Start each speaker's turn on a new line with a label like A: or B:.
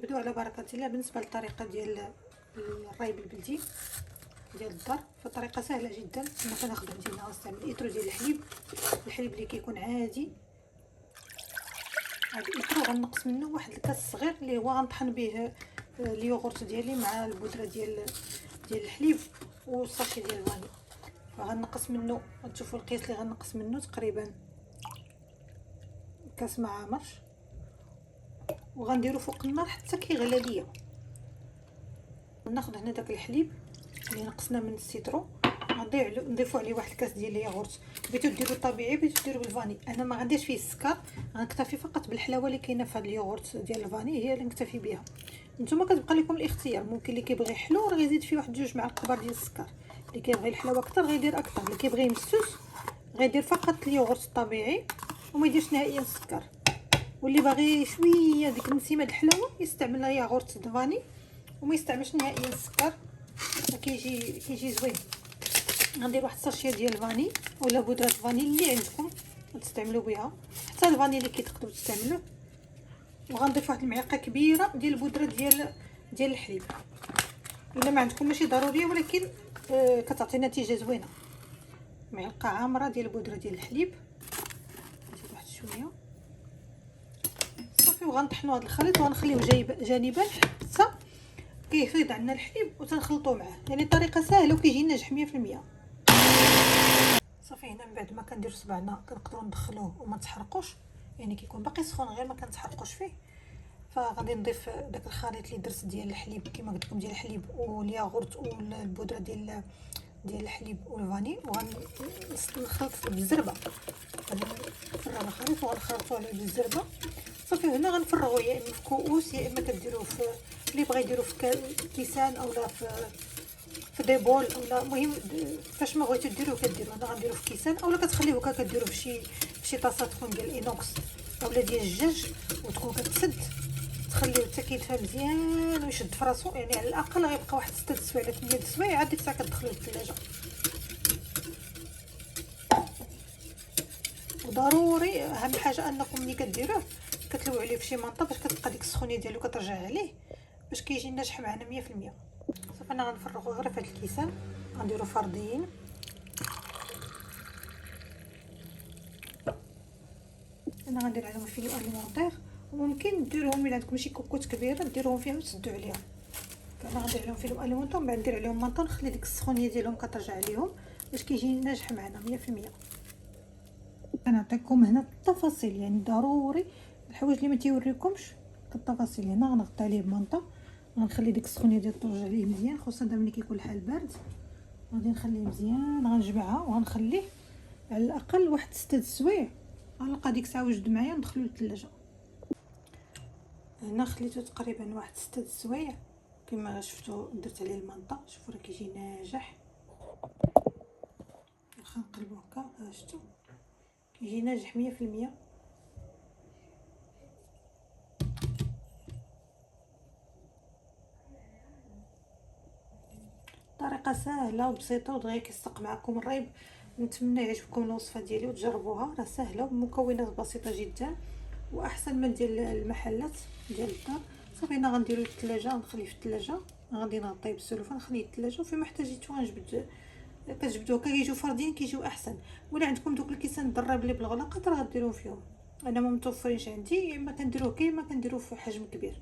A: نبداو على بركه الله. بالنسبه للطريقه ديال الرايب البلدي ديال الدار، فطريقه سهله جدا. انا كناخذ عندي هنا غنستعمل ايترو ديال الحليب اللي كيكون عادي. هذا الايترو غنقص منه واحد الكاس صغير اللي هو غنطحن به اليوغورت ديالي مع البودره ديال الحليب والساشي ديال الفاني. فغنقص منه، غتشوفوا القياس اللي غنقص منه تقريبا كاس مع عامر، وغنديرو فوق النار حتى كيغلى ليا. ناخذ هنا داك الحليب اللي نقصنا من السيترو، نضيفوا عليه واحد الكاس ديال الياغورت. بغيتو ديروا طبيعي، بغيتو ديروا بالفاني. انا ما غنديرش فيه السكر، غنكتفي فقط بالحلاوه اللي كاينه في هذا الياغورت ديال الفاني، هي اللي نكتفي بها. نتوما كتبقى لكم الاختيار، ممكن اللي كيبغي حلو راه غيزيد فيه واحد 2 معالق كبار ديال السكر، اللي كيبغي الحلاوه اكثر غيدير اكثر، اللي كيبغي مسوس غيدير فقط الياغورت الطبيعي وما يديرش نهائيا السكر، واللي باغي شويه ديك النسيمه د الحلاوه يستعمل ياغورت الفاني وما يستعملش نهائيا السكر، كيجي زوين. غندير واحد الساشيه ديال الفاني ولا بودره الفاني اللي عندكم تستعملوا بها، حتى الفاني اللي كتقدروا تستعملوه. وغنضيف واحد المعلقه كبيره ديال البودره ديال الحليب، الا ما عندكم ماشي ضروريه ولكن كتعطي نتيجه زوينه. معلقه عامره ديال البودره ديال الحليب، نزيد واحد شويه صافي. وغنطحنوا هذا الخليط وغنخليوه جانبا حتى كيفيض عندنا الحليب وتنخلطوه معاه. يعني طريقه سهله وكيجي ناجح 100%. صافي هنا من بعد ما كندير صبعنا كنقدروا ندخلوه وما تحرقوش، يعني كيكون باقي سخون غير ما كنتحرقوش فيه. فغادي نضيف داك الخليط اللي درت ديال الحليب كما قلت لكم، ديال الحليب والياغورت والبودره ديال الحليب والفاني، وغنخلط بالزربه. غادي نفرغ الخليط وغنخلطوه عليه بالزربه. صافي هنا غنفرغوه يا اما في كؤوس يا اما كديروه في اللي بغى يديروه في كيسان اولا في ديبول، اولا المهم فاش ما بغيتو ديروه كديروه. انا غنديروه في كيسان اولا كتخليوه هكا كديروه في شي طاسه تكون ديال الاينوكس اولا ديال الجاج وتكون كتسد، تخليوه حتى كيدفى مزيان ويشد في راسو. يعني على الاقل غيبقى واحد 6 سوايع ولا 8 سوايع، عاد ديك الساعه كتدخلوه للثلاجه. وضروري اهم حاجه انكم ملي كديروه كتلويو عليه في شي منطه باش كتبقى ديك السخونيه ديالو كترجع عليه باش كيجي ناجح معنا 100%. صافي انا غنفرغو غير في هاد الكيسان، غنديرو فردين. انا غندير عليهم فيلو اليمونطير، وممكن ديروهم الا عندكم شي كوكوت كبيره ديروهم فيها وتسدوا عليها. انا غندير عليهم فيلو اليمونطير ومن بعد ندير عليهم منطه، نخلي ديك السخونيه ديالهم كترجع عليهم باش كيجي ناجح معنا 100%. كنعطيكم هنا التفاصيل، يعني ضروري الحوايج اللي ما تيوريكمش التفاصيل. هنا غنغطي عليه بمنطه، غنخلي ديك السخونيه ديال ترجع عليه مزيان، خصوصا دابا ملي كيكون الحال بارد. غادي نخليه مزيان، غنجمعها وغنخليه على الاقل واحد 6 سوايع. غنلقى ديك الساعه وجد معايا ندخلو للثلاجه. هنا خليته تقريبا واحد 6 سوايع كما شفتوا، درت عليه المنطه. شوفوا راه كيجي ناجح. واخا نقلبو هكا شفتوا كيجي ناجح 100%. طريقه سهله وبسيطه ودغيا كيصدق معكم الريب. نتمنى يعجبكم الوصفه ديالي وتجربوها، راه سهله ومكونات بسيطه جدا واحسن من ديال المحلات ديال الدار. صافي هنا غنديرو للثلاجه، نخليه في الثلاجه. غادي نغطيه بالسلوفه نخليه في الثلاجه، وفيما احتاجيتو غنجبد كتجبدوه كيجيو فردين كيجيو احسن. ولا عندكم دوك الكيسان الدراب اللي بالغلاقه راه غديروه فيهم. انا ما متوفرينش عندي، يا اما كنديروه كاين ما كنديروه في حجم كبير.